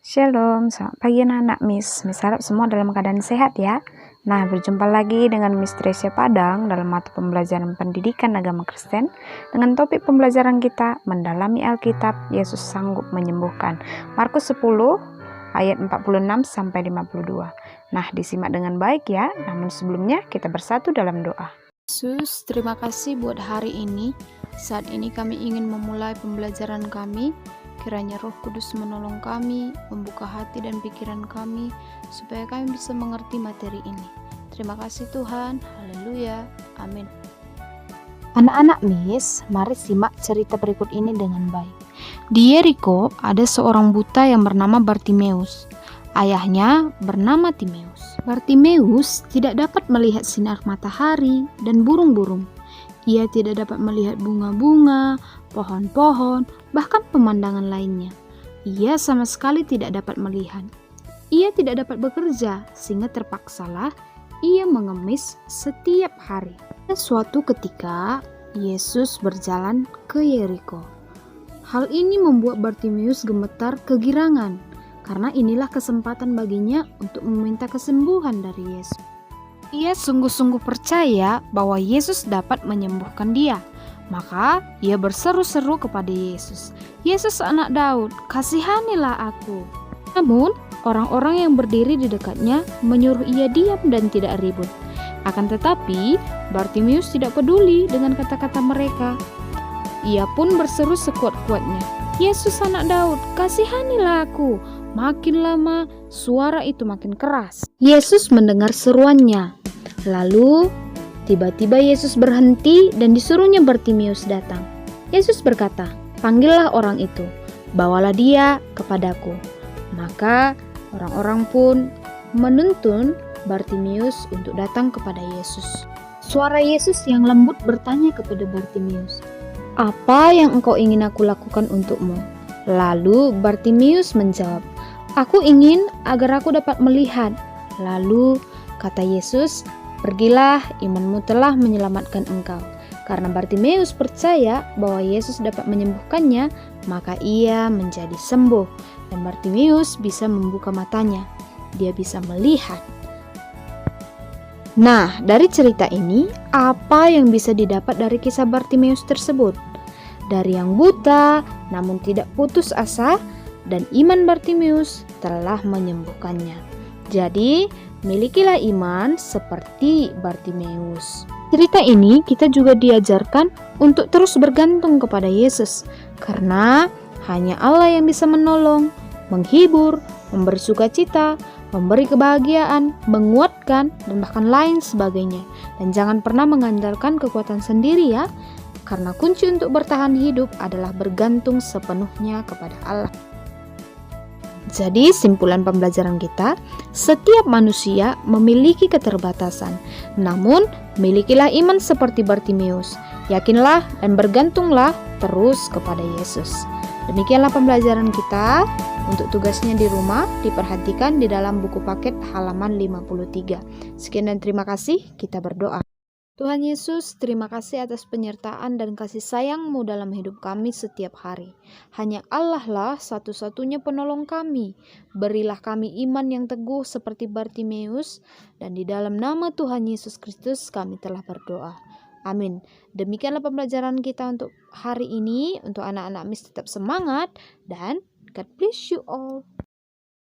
Shalom, selamat pagi anak-anak Miss. Miss harap semua dalam keadaan sehat ya. Nah, berjumpa lagi dengan Miss Tresia Padang dalam mata pembelajaran pendidikan agama Kristen dengan topik pembelajaran kita mendalami Alkitab, Yesus sanggup menyembuhkan. Markus 10 ayat 46 sampai 52. Nah, disimak dengan baik ya. Namun sebelumnya kita bersatu dalam doa. Yesus, terima kasih buat hari ini. Saat ini kami ingin memulai pembelajaran kami. Kiranya Roh Kudus menolong kami, membuka hati dan pikiran kami, supaya kami bisa mengerti materi ini. Terima kasih Tuhan. Haleluya. Amin. Anak-anak Miss, mari simak cerita berikut ini dengan baik. Di Yeriko ada seorang buta yang bernama Bartimeus. Ayahnya bernama Timeus. Bartimeus tidak dapat melihat sinar matahari dan burung-burung. Ia tidak dapat melihat bunga-bunga, pohon-pohon, bahkan pemandangan lainnya. Ia sama sekali tidak dapat melihat. Ia tidak dapat bekerja, sehingga terpaksalah ia mengemis setiap hari. Suatu ketika, Yesus berjalan ke Yeriko. Hal ini membuat Bartimeus gemetar kegirangan, karena inilah kesempatan baginya untuk meminta kesembuhan dari Yesus. Ia sungguh-sungguh percaya bahwa Yesus dapat menyembuhkan dia. Maka ia berseru-seru kepada Yesus, "Yesus anak Daud, kasihanilah aku." Namun, orang-orang yang berdiri di dekatnya menyuruh ia diam dan tidak ribut. Akan tetapi, Bartimeus tidak peduli dengan kata-kata mereka. Ia pun berseru sekuat-kuatnya, "Yesus anak Daud, kasihanilah aku." Makin lama, suara itu makin keras. Yesus mendengar seruannya. Lalu, tiba-tiba Yesus berhenti dan disuruhnya Bartimeus datang. Yesus berkata, "Panggillah orang itu, bawalah dia kepadaku." Maka orang-orang pun menuntun Bartimeus untuk datang kepada Yesus. Suara Yesus yang lembut bertanya kepada Bartimeus, "Apa yang engkau ingin aku lakukan untukmu?" Lalu Bartimeus menjawab, "Aku ingin agar aku dapat melihat." Lalu kata Yesus, "Pergilah, imanmu telah menyelamatkan engkau." Karena Bartimeus percaya bahwa Yesus dapat menyembuhkannya, maka ia menjadi sembuh. Dan Bartimeus bisa membuka matanya. Dia bisa melihat. Nah, dari cerita ini, apa yang bisa didapat dari kisah Bartimeus tersebut? Dari yang buta, namun tidak putus asa, dan iman Bartimeus telah menyembuhkannya. Jadi, milikilah iman seperti Bartimeus. Cerita ini kita juga diajarkan untuk terus bergantung kepada Yesus, karena hanya Allah yang bisa menolong, menghibur, memberi sukacita, memberi kebahagiaan, menguatkan, dan bahkan lain sebagainya. Dan jangan pernah mengandalkan kekuatan sendiri ya, karena kunci untuk bertahan hidup adalah bergantung sepenuhnya kepada Allah. Jadi simpulan pembelajaran kita, setiap manusia memiliki keterbatasan. Namun, milikilah iman seperti Bartimeus. Yakinlah dan bergantunglah terus kepada Yesus. Demikianlah pembelajaran kita. Untuk tugasnya di rumah, diperhatikan di dalam buku paket halaman 53. Sekian dan terima kasih, kita berdoa. Tuhan Yesus, terima kasih atas penyertaan dan kasih sayang-Mu dalam hidup kami setiap hari. Hanya Allah lah satu-satunya penolong kami. Berilah kami iman yang teguh seperti Bartimeus, dan di dalam nama Tuhan Yesus Kristus kami telah berdoa. Amin. Demikianlah pembelajaran kita untuk hari ini. Untuk anak-anak Miss tetap semangat dan God bless you all.